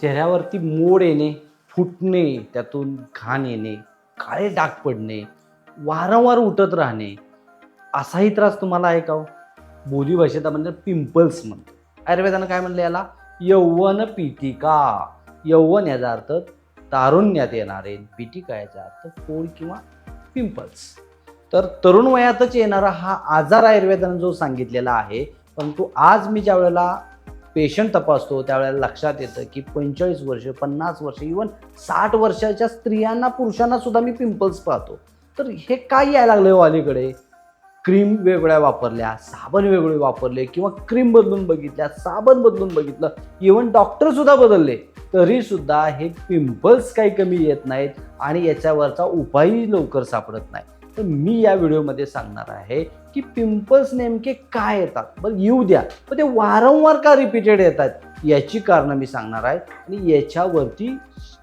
चेहऱ्यावरती मोड येणे, फुटणे, त्यातून घाण येणे, काळे डाग पडणे, वारंवार उठत राहणे, असाही त्रास तुम्हाला आहे का हो? बोलीभाषेत आपण पिंपल्स म्हणतो. आयुर्वेदानं काय म्हणलं याला? यौवन पीठिका. यौवन याचा अर्थ तारुण्यात येणारे, पीठिका याचा अर्थ फोड किंवा पिंपल्स. तर तरुण वयातच येणारा हा आजार आयुर्वेदानं जो सांगितलेला आहे, परंतु आज मी ज्या वेळेला पेशंट तपासतो त्यावेळेला लक्षात येतं की 45 वर्ष, 50 वर्ष, इव्हन 60 वर्षाच्या स्त्रियांना, पुरुषांना सुद्धा मी पिंपल्स पाहतो. तर हे काय यायला लागलं हो अलीकडे? क्रीम वेगळ्या वापरल्या, साबण वेगळे वापरले, किंवा क्रीम बदलून बघितल्या, साबण बदलून बघितलं, इव्हन डॉक्टर सुद्धा बदलले, तरी सुद्धा हे पिंपल्स काही कमी येत नाहीत आणि याच्यावरचा उपायही लवकर सापडत नाही. तर मी या व्हिडिओमध्ये सांगणार आहे की पिंपल्स नेमके काय येतात, बरं येऊ द्या, पण ते वारंवार का रिपीटेड येतात याची कारणं मी सांगणार आहे आणि याच्यावरती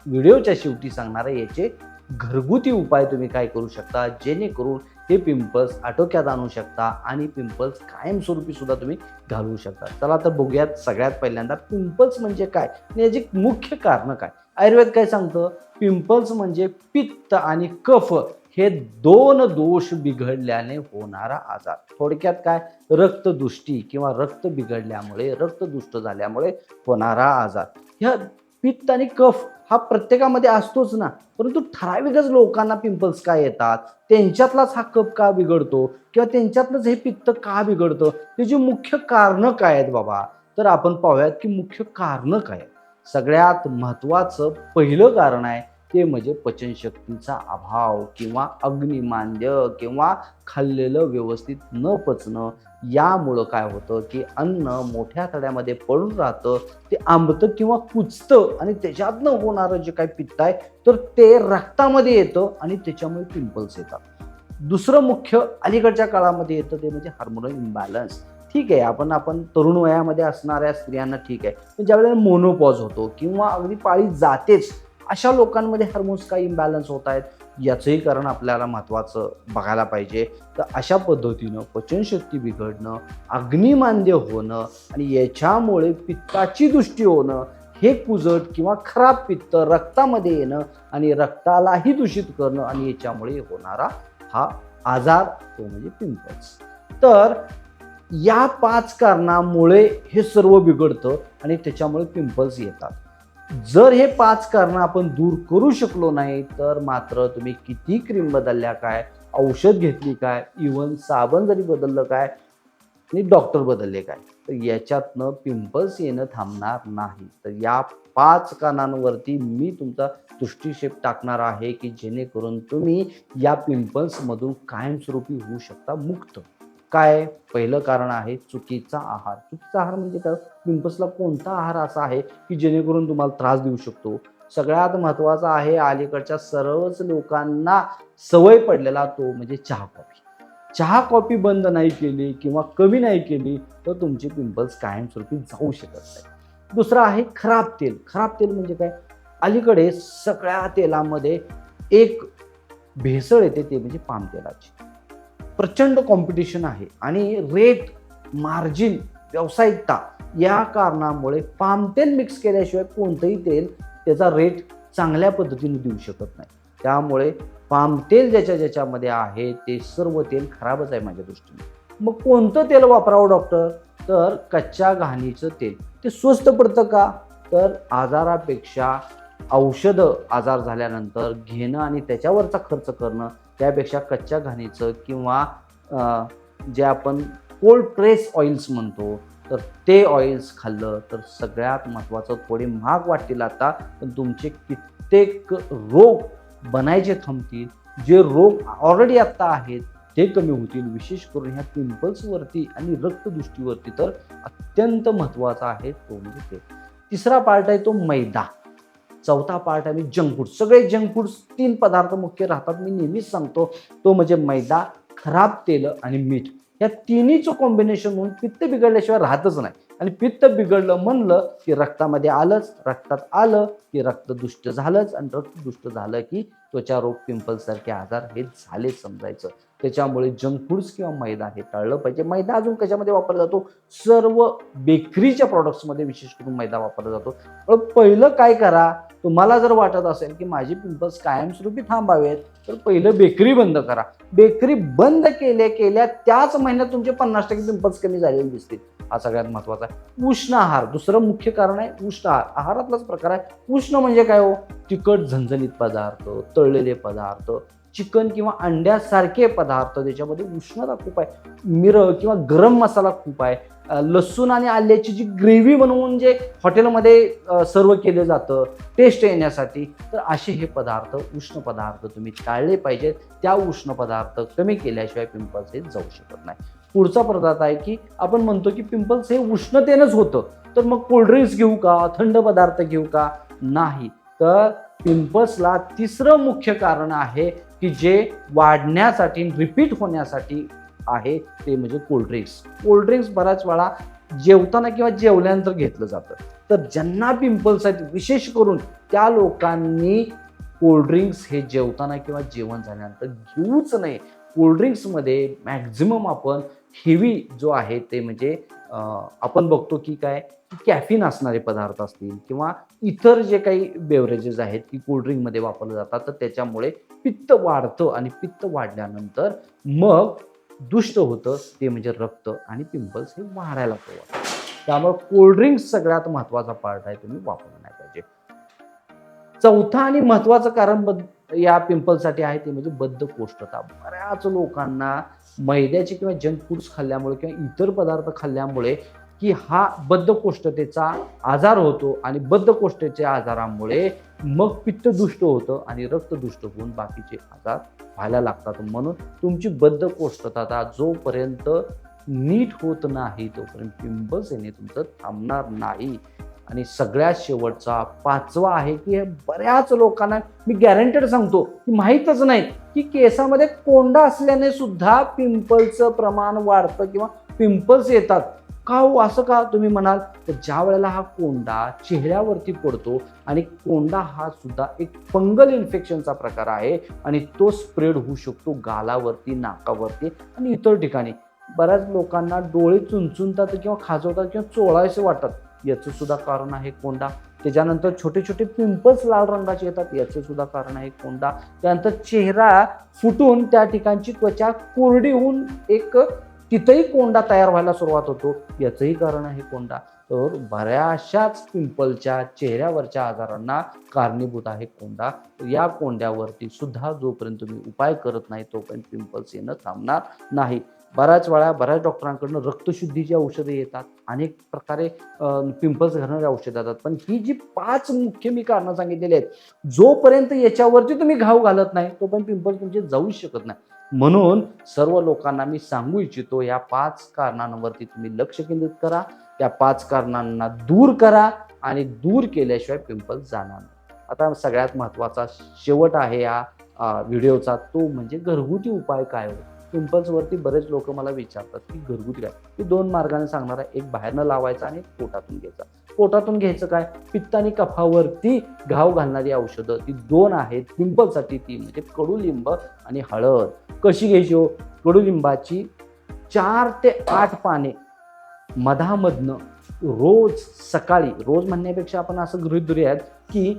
व्हिडिओच्या शेवटी सांगणार आहे याचे घरगुती उपाय तुम्ही काय करू शकता जेणेकरून हे पिंपल्स आटोक्यात आणू शकता आणि पिंपल्स कायमस्वरूपी सुद्धा तुम्ही घालवू शकता. चला तर बघूयात सगळ्यात पहिल्यांदा पिंपल्स म्हणजे काय आणि याची मुख्य कारणं काय. आयुर्वेद काय सांगतं? पिंपल्स म्हणजे पित्त आणि कफ हे दोन दोष बिघडल्याने होणारा आजार. थोडक्यात काय? रक्तदुष्टी किंवा रक्त बिघडल्यामुळे, रक्तदुष्ट झाल्यामुळे होणारा आजार. ह्या पित्त आणि कफ हा प्रत्येकामध्ये असतोच ना, परंतु ठराविकच लोकांना पिंपल्स का येतात, त्यांच्यातलाच हा कफ का बिघडतो किंवा त्यांच्यातलंच हे पित्त का बिघडतं, त्याची मुख्य कारणं काय आहेत बाबा? तर आपण पाहूयात की मुख्य कारणं काय आहेत. सगळ्यात महत्त्वाचं पहिलं कारण आहे ते म्हणजे पचनशक्तीचा अभाव किंवा अग्निमांद्य किंवा खाल्लेलं व्यवस्थित न पचणं. यामुळं काय होतं की अन्न मोठ्या तड्यामध्ये पडून राहतं, ते आंबतं किंवा कुचतं आणि त्याच्यातनं होणारं जे काही पित्त आहे तर ते रक्तामध्ये येतं आणि त्याच्यामुळे पिंपल्स येतात. दुसरं मुख्य अलीकडच्या काळामध्ये येतं ते म्हणजे हार्मोनल इम्बॅलन्स. ठीक आहे, आपण तरुण वयामध्ये असणाऱ्या स्त्रियांना ठीक आहे, पण ज्यावेळेला मोनोपॉज होतो किंवा अगदी पाळी जातेच अशा लोकांमध्ये हार्मोन्स काही इम्बॅलन्स होत आहेत, याचंही कारण आपल्याला महत्त्वाचं बघायला पाहिजे. तर अशा पद्धतीनं पचनशक्ती बिघडणं, अग्निमांद्य होणं आणि याच्यामुळे पित्ताची दृष्टी होणं, हे कुजट किंवा खराब पित्त रक्तामध्ये येणं आणि रक्तालाही दूषित करणं आणि याच्यामुळे होणारा हा आजार तो म्हणजे पिंपल्स. तर या 5 कारणामुळे हे सर्व बिघडतं आणि त्याच्यामुळे पिंपल्स येतात. जर हे 5 कारणं आपण दूर करू शकलो नाही तर मात्र तुम्ही किती क्रीम बदलल्या काय, औषध घेतली काय, इव्हन साबण जरी बदललं काय आणि डॉक्टर बदलले काय, तर याच्यातनं पिंपल्स येणं थांबणार नाही. तर या 5 कारणांवरती मी तुमचा दृष्टिक्षेप टाकणार आहे की जेणेकरून तुम्ही या पिंपल्समधून कायमस्वरूपी होऊ शकता मुक्त. काय? पहिलं कारण आहे चुकीचा आहार. चुकीचा आहार म्हणजे काय? पिंपल्सला कोणता आहार असा आहे की जेणेकरून तुम्हाला त्रास देऊ शकतो? सगळ्यात महत्त्वाचा आहे अलीकडच्या सर्वच लोकांना सवय पडलेला तो म्हणजे चहा कॉफी. चहा कॉफी बंद नाही केली किंवा कमी नाही केली तर तुमचे पिंपल्स कायमस्वरूपी जाऊ शकत नाही. दुसरं आहे खराब तेल. खराब तेल म्हणजे काय? अलीकडे सगळ्या तेलामध्ये एक भेसळ येते ते म्हणजे पाम तेलाची. प्रचंड कॉम्पिटिशन आहे आणि रेट, मार्जिन, व्यावसायिकता या कारणामुळे पाम तेल मिक्स केल्याशिवाय कोणतंही तेल त्याचा रेट चांगल्या पद्धतीने देऊ शकत नाही. त्यामुळे पाम तेल ज्याच्यामध्ये आहे ते सर्व तेल खराबच आहे माझ्या दृष्टीने. मग कोणतं तेल वापरावं डॉक्टर? तर कच्च्या घाणीचं तेल. ते स्वस्त पडतं का? तर आजारापेक्षा औषधं आजार झाल्यानंतर घेणं आणि त्याच्यावरचा खर्च करणं त्यापेक्षा कच्च्या घाणीचं किंवा जे आपण कोल्ड प्रेस ऑइल्स म्हणतो तर ते ऑइल्स खाल्लं तर सगळ्यात महत्त्वाचं, थोडे महाग वाटतील आता पण तुमचे कित्येक रोग बनायचे थांबतील. जे रोग ऑलरेडी आत्ता आहेत ते कमी होतील. विशेष करून ह्या पिंपल्सवरती आणि रक्तदृष्टीवरती तर अत्यंत महत्त्वाचा आहे तो म्हणजे ते. तिसरा पार्ट आहे तो मैदा. चौथा पार्ट आहे जंक फूड. सगळे जंक फूड्स 3 पदार्थ मुख्य राहतात. मी नेहमीच सांगतो तो म्हणजे मैदा, खराब तेल आणि मीठ. या तिन्हीचं कॉम्बिनेशन म्हणून पित्त बिघडल्याशिवाय राहतच नाही. आणि पित्त बिघडलं म्हणलं की रक्तामध्ये आलंच, रक्तात आलं की रक्तदुष्ट झालंच आणि रक्तदुष्ट झालं की त्वचारोग, पिंपल्स सारखे आजार हे झालेच समजायचं. त्याच्यामुळे जंक फूड्स किंवा मैदा हे टाळलं पाहिजे. मैदा अजून कशामध्ये वापरला जातो? सर्व बेकरीच्या प्रॉडक्ट्समध्ये विशेष करून मैदा वापरला जातो. पण पहिलं काय करा, तुम्हाला जर वाटत असेल की माझे पिंपल्स कायमस्वरूपी थांबावेत तर पहिलं बेकरी बंद करा. बेकरी बंद केल्या त्याच महिन्यात तुमचे 50% पिंपल्स कमी झालेले दिसतील. हा सगळ्यात महत्वाचा आहे. उष्ण आहार दुसरं मुख्य कारण आहे. उष्ण आहार आहारातलाच प्रकार आहे. उष्ण म्हणजे काय हो? तिखट झणझणीत पदार्थ, तळलेले पदार्थ, चिकन किंवा अंड्यासारखे पदार्थ, त्याच्यामध्ये उष्णता खूप आहे. मिरं किंवा गरम मसाला खूप आहे. लसूण आणि आल्याची जी ग्रेव्ही बनवून जे हॉटेलमध्ये सर्व केलं जातं टेस्ट येण्यासाठी, तर असे हे पदार्थ उष्ण पदार्थ तुम्ही टाळले पाहिजेत. त्या उष्ण पदार्थ कमी केल्याशिवाय पिंपल्स हे जाऊ शकत नाही. पुढचा पदार्थ आहे की आपण म्हणतो की पिंपल्स हे उष्णतेनंच होतं, तर मग कोल्ड्रिंक्स घेऊ का, थंड पदार्थ घेऊ का? नाही. तर पिंपल्सला तिसरं मुख्य कारण आहे की जे वाढण्यासाठी रिपीट होण्यासाठी आहे, ते म्हणजे कोल्ड्रिंक्स. कोल्ड्रिंक्स बऱ्याच वेळा जेवताना किंवा जेवल्यानंतर घेतलं जातं. तर ज्यांना पिंपल्स आहेत विशेष करून त्या लोकांनी कोल्ड्रिंक्स हे जेवताना किंवा जेवण झाल्यानंतर घेऊच नये. कोल्ड्रिंक्समध्ये मॅक्झिमम आपण हेवी जो आहे ते म्हणजे आपण बघतो की काय कॅफिन असणारे पदार्थ असतील किंवा इतर जे काही बेवरेजेस आहेत की कोल्ड्रिंकमध्ये वापरले जातात, तर त्याच्यामुळे पित्त वाढतं आणि पित्त वाढल्यानंतर मग दुष्ट होतं, ते म्हणजे रक्त आणि पिंपल्स हे वाढायला सुरुवात. त्यामुळे कोल्ड्रिंक्स सगळ्यात महत्त्वाचा पार्ट आहे, तुम्ही वापरला नाही पाहिजे. चौथा आणि महत्त्वाचं कारण या पिंपल्ससाठी आहे ते म्हणजे बद्धकोष्ठता. बऱ्याच लोकांना मैद्याचे किंवा जंक फूड्स खाल्ल्यामुळे किंवा इतर पदार्थ खाल्ल्यामुळे की हा बद्धकोष्ठतेचा आजार होतो आणि बद्धकोष्ठतेच्या आजारामुळे मग पित्त दुष्ट होतं आणि रक्त दुष्ट होऊन बाकीचे आजार व्हायला लागतात. म्हणून तुमची बद्धकोष्ठता जोपर्यंत नीट होत नाही तोपर्यंत पिंपल्स येणे तुमचं थांबणार नाही. आणि सगळ्यात शेवटचा पाचवा आहे की बऱ्याच लोकांना मी गॅरंटेड सांगतो की माहीतच नाही की केसामध्ये कोंडा असल्याने सुद्धा पिंपलचं प्रमाण वाढतं किंवा पिंपल्स येतात. का हो असं का तुम्ही म्हणाल? तर ज्या वेळेला हा कोंडा चेहऱ्यावरती पडतो आणि कोंडा हा सुद्धा एक फंगल इन्फेक्शनचा प्रकार आहे आणि तो स्प्रेड होऊ शकतो गालावरती, नाकावरती आणि इतर ठिकाणी. बऱ्याच लोकांना डोळे चुंचुनतात किंवा खाजवतात किंवा चोळायचे वाटतात, याचं सुद्धा कारण आहे कोंडा. त्याच्यानंतर छोटे छोटे पिंपल्स लाल रंगाचे येतात, याचं सुद्धा कारण आहे कोंडा. त्यानंतर चेहरा फुटून त्या ठिकाणची त्वचा कोरडी होऊन एक तिथंही कोंडा तयार व्हायला सुरुवात होतो, याचंही कारण आहे कोंडा. तर बऱ्याचशाच पिंपलच्या चेहऱ्यावरच्या आजारांना कारणीभूत आहे कोंडा. या कोंड्यावरती सुद्धा जोपर्यंत तुम्ही उपाय करत नाही तोपर्यंत पिंपल्स येणं थांबणार नाही. बऱ्याच वेळा बऱ्याच डॉक्टरांकडून रक्तशुद्धीची औषधं येतात, अनेक प्रकारे पिंपल्स घालणारी औषधं येतात. पण ही जी 5 मुख्य मी कारणं सांगितलेली आहेत, जोपर्यंत याच्यावरती तुम्ही घाव घालत नाही तोपर्यंत पिंपल्स तुमचे जाऊ शकत नाही. म्हणून सर्व लोकांना मी सांगू इच्छितो, या 5 कारणांवरती तुम्ही लक्ष केंद्रित करा. त्या 5 कारणांना दूर करा आणि दूर केल्याशिवाय पिंपल्स जाणार नाही. आता सगळ्यात महत्त्वाचा शेवट आहे या व्हिडिओचा, तो म्हणजे घरगुती उपाय काय हो. पिंपल्सवरती बरेच लोक मला विचारतात की घरगुती काय. मी 2 मार्गाने सांगणार आहे, एक बाहेरनं लावायचा आणि एक पोटातून घ्यायचा. पोटातून घ्यायचं काय? पित्त आणि कफावरती घाव घालणारी औषधं ती 2 आहेत पिंपलसाठी, ती म्हणजे कडुलिंब आणि हळद. कशी घ्यायची हो? कडुलिंबाची 4 ते 8 पाने मधामधनं रोज सकाळी, रोज म्हणण्यापेक्षा आपण असं गृहीत धरूयात की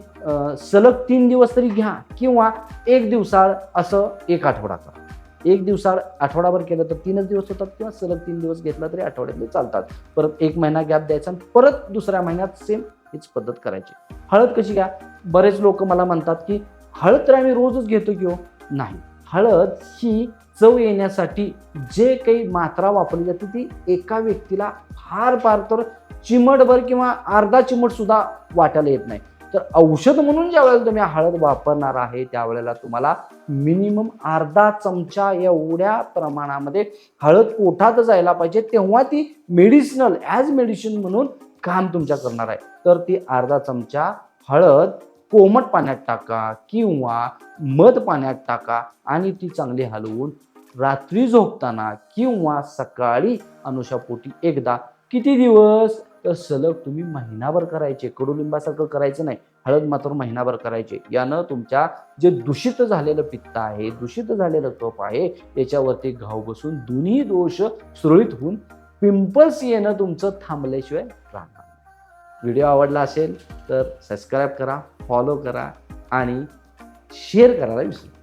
सलग 3 दिवस तरी घ्या किंवा 1 दिवसाळ असं 1 आठवडा करा. 1 दिवसाळ आठवडाभर केलं तर 3च दिवस होतात किंवा सलग 3 दिवस घेतला तरी आठवड्यातले चालतात. परत 1 महिना गॅप द्यायचा आणि परत दुसऱ्या महिन्यात सेम हीच पद्धत करायची. हळद कशी घ्या? बरेच लोक मला म्हणतात की हळद तर आम्ही रोजच घेतो की हो. नाही, हळद ही चव येण्यासाठी जे काही मात्रा वापरली जाते ती एका व्यक्तीला फार फार तर चिमटभर किंवा अर्धा चिमट सुद्धा वाटायला येत नाही. तर औषध म्हणून ज्या वेळेला तुम्ही हळद वापरणार आहे त्यावेळेला तुम्हाला मिनिमम अर्धा चमचा एवढ्या प्रमाणामध्ये हळद पोटात जायला पाहिजे, तेव्हा ती मेडिसिनल ॲज मेडिसिन म्हणून काम तुमच्या करणार आहे. तर ती अर्धा चमचा हळद कोमट पाण्यात टाका किंवा मध पाण्यात टाका आणि ती चांगली हलवून रात्री झोपताना किंवा सकाळी अनुशापोटी एकदा, किती दिवस? तर सलग तुम्ही महिनाभर करायचे. कडुलिंबासारखं करायचं नाही, हळद मात्र महिनाभर करायचे. यानं तुमच्या जे दूषित झालेलं पित्त आहे, दूषित झालेलं कफ आहे, याच्यावरती घाव बसून दोन्ही दोष सुरळीत होऊन पिंपल्स येणं तुमचं थांबल्याशिवाय राहणार नाही. व्हिडिओ आवडला असेल तर सबस्क्राईब करा, फॉलो करा आणि शेअर करायला विसरू नका.